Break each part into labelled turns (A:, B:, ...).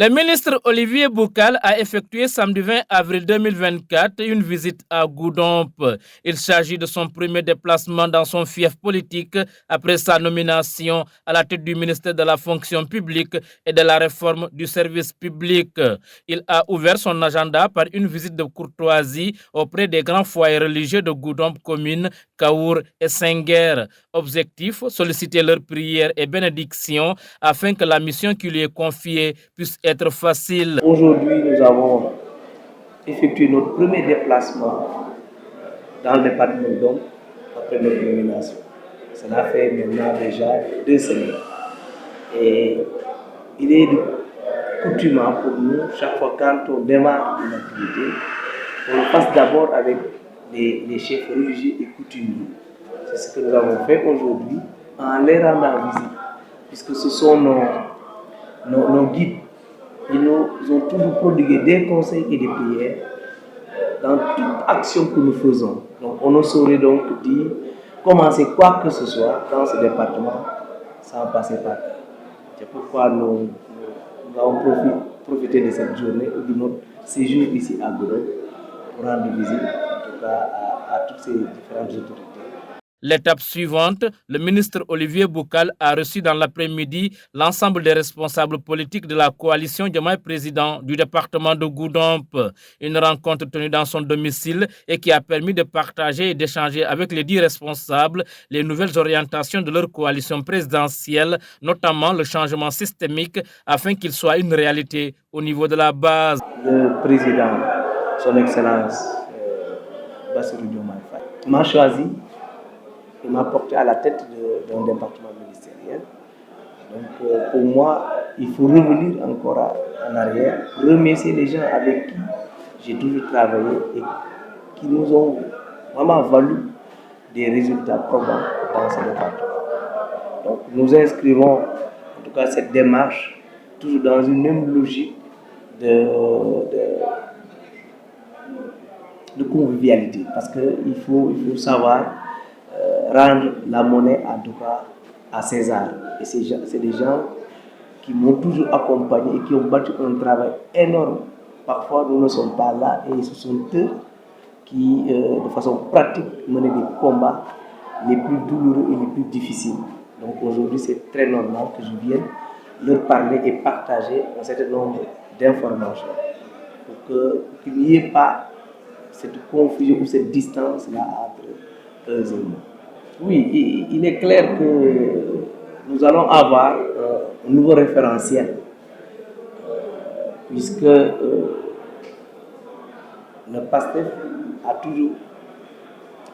A: Le ministre Olivier Boucal a effectué samedi 20 avril 2024 une visite à Goudomp. Il s'agit de son premier déplacement dans son fief politique après sa nomination à la tête du ministère de la fonction publique et de la réforme du service public. Il a ouvert son agenda par une visite de courtoisie auprès des grands foyers religieux de Goudomp commune, Kaour et Senghor. Objectif, solliciter leurs prières et bénédictions afin que la mission qui lui est confiée puisse être facile.
B: Aujourd'hui, nous avons effectué notre premier déplacement dans le département de Goudomp après notre nomination. Cela fait maintenant déjà 2 semaines. Et il est coutume pour nous, chaque fois quand on démarre une activité, on le fasse d'abord avec les chefs religieux et coutumiers. C'est ce que nous avons fait aujourd'hui en les rendant visite, puisque ce sont nos guides. Ils nous ont toujours prodigué des conseils et des prières dans toute action que nous faisons. Donc on ne saurait donc dire commencer quoi que ce soit dans ce département sans passer par là. C'est pourquoi nous avons profité de cette journée ou de notre séjour ici à Goudomp pour rendre visite en tout cas à toutes ces différentes autorités.
A: L'étape suivante, le ministre Olivier Boucal a reçu dans l'après-midi l'ensemble des responsables politiques de la coalition Diomaye Président du département de Goudomp. Une rencontre tenue dans son domicile et qui a permis de partager et d'échanger avec les 10 responsables les nouvelles orientations de leur coalition présidentielle, notamment le changement systémique afin qu'il soit une réalité au niveau de la base.
B: Le président, son Excellence Bassirou Diomaye Faye, m'a choisi. Il m'a porté à la tête d'un département ministériel. Donc pour moi, il faut revenir encore en arrière, remercier les gens avec qui j'ai toujours travaillé et qui nous ont vraiment valu des résultats probants dans ce département. Donc nous inscrivons en tout cas cette démarche toujours dans une même logique de convivialité, parce qu'il faut savoir rendre la monnaie en tout cas à César. Et c'est des gens qui m'ont toujours accompagné et qui ont battu un travail énorme. Parfois, nous ne sommes pas là et ce sont eux qui, de façon pratique, menaient des combats les plus douloureux et les plus difficiles. Donc aujourd'hui, c'est très normal que je vienne leur parler et partager un certain nombre d'informations pour qu'il n'y ait pas cette confusion ou cette distance-là entre eux et nous. Oui, il est clair que nous allons avoir un nouveau référentiel, puisque le PASTEF a toujours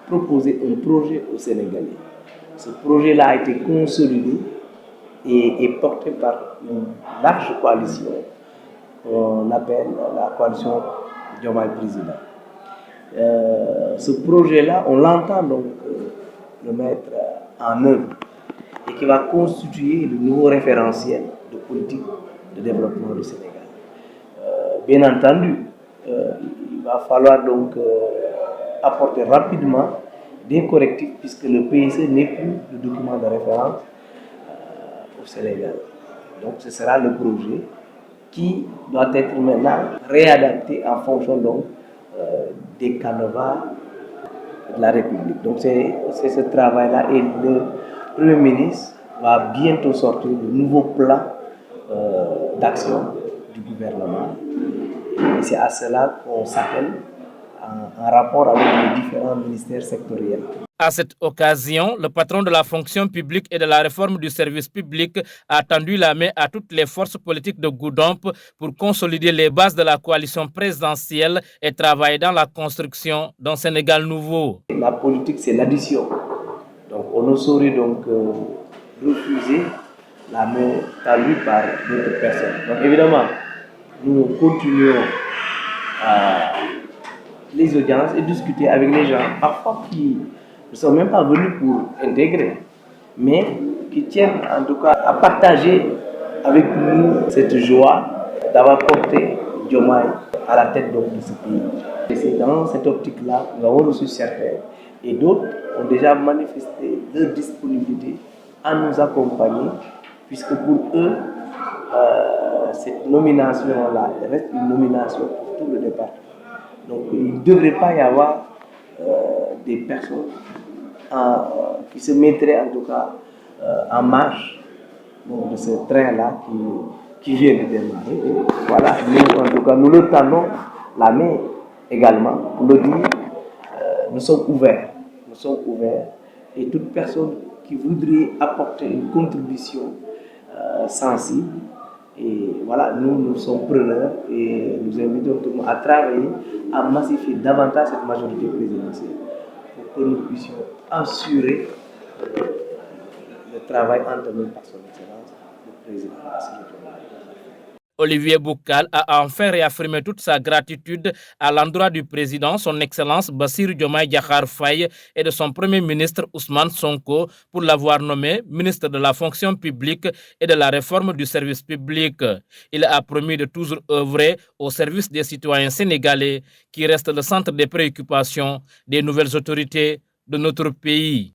B: proposé un projet aux Sénégalais. Ce projet-là a été consolidé et porté par une large coalition qu'on appelle la coalition Diomaye Président. Ce projet-là, on l'entend donc le mettre en œuvre et qui va constituer le nouveau référentiel de politique de développement du Sénégal. Bien entendu, il va falloir donc apporter rapidement des correctifs puisque le PSE n'est plus le document de référence au Sénégal. Donc ce sera le projet qui doit être maintenant réadapté en fonction donc des canevas de la République. Donc c'est ce travail-là et le Premier ministre va bientôt sortir de nouveaux plans d'action du gouvernement. Et c'est à cela qu'on s'appelle en rapport avec les différents ministères sectoriels.
A: À cette occasion, le patron de la fonction publique et de la réforme du service public a tendu la main à toutes les forces politiques de Goudomp pour consolider les bases de la coalition présidentielle et travailler dans la construction d'un Sénégal nouveau.
B: La politique, c'est l'addition. Donc on ne saurait donc refuser la main tendue par d'autres personnes. Donc évidemment, nous continuons les audiences et discuter avec les gens, parfois qui ne sont même pas venus pour intégrer, mais qui tiennent en tout cas à partager avec nous cette joie d'avoir porté Diomaye à la tête donc de ce pays. Et c'est dans cette optique-là que nous avons reçu certains et d'autres ont déjà manifesté leur disponibilité à nous accompagner, puisque pour eux, cette nomination-là reste une nomination pour tout le département. Donc il ne devrait pas y avoir des personnes qui se mettraient en tout cas en marche de ce train-là qui vient de démarrer. Et voilà, nous, en tout cas, nous le tendons la main également pour le dire. Nous sommes ouverts. Nous sommes ouverts. Et toute personne qui voudrait apporter une contribution sensible, et voilà, nous sommes preneurs et nous invitons tout le monde à travailler, à massifier davantage cette majorité présidentielle pour que nous puissions assurer le travail entamé par son Excellence, le président Bassirou Diomaye Diakhar Faye.
A: Olivier Boukal a enfin réaffirmé toute sa gratitude à l'endroit du président, son Excellence Bassirou Diomaye Diakhar Faye, et de son Premier ministre Ousmane Sonko pour l'avoir nommé ministre de la fonction publique et de la réforme du service public. Il a promis de toujours œuvrer au service des citoyens sénégalais qui restent le centre des préoccupations des nouvelles autorités de notre pays.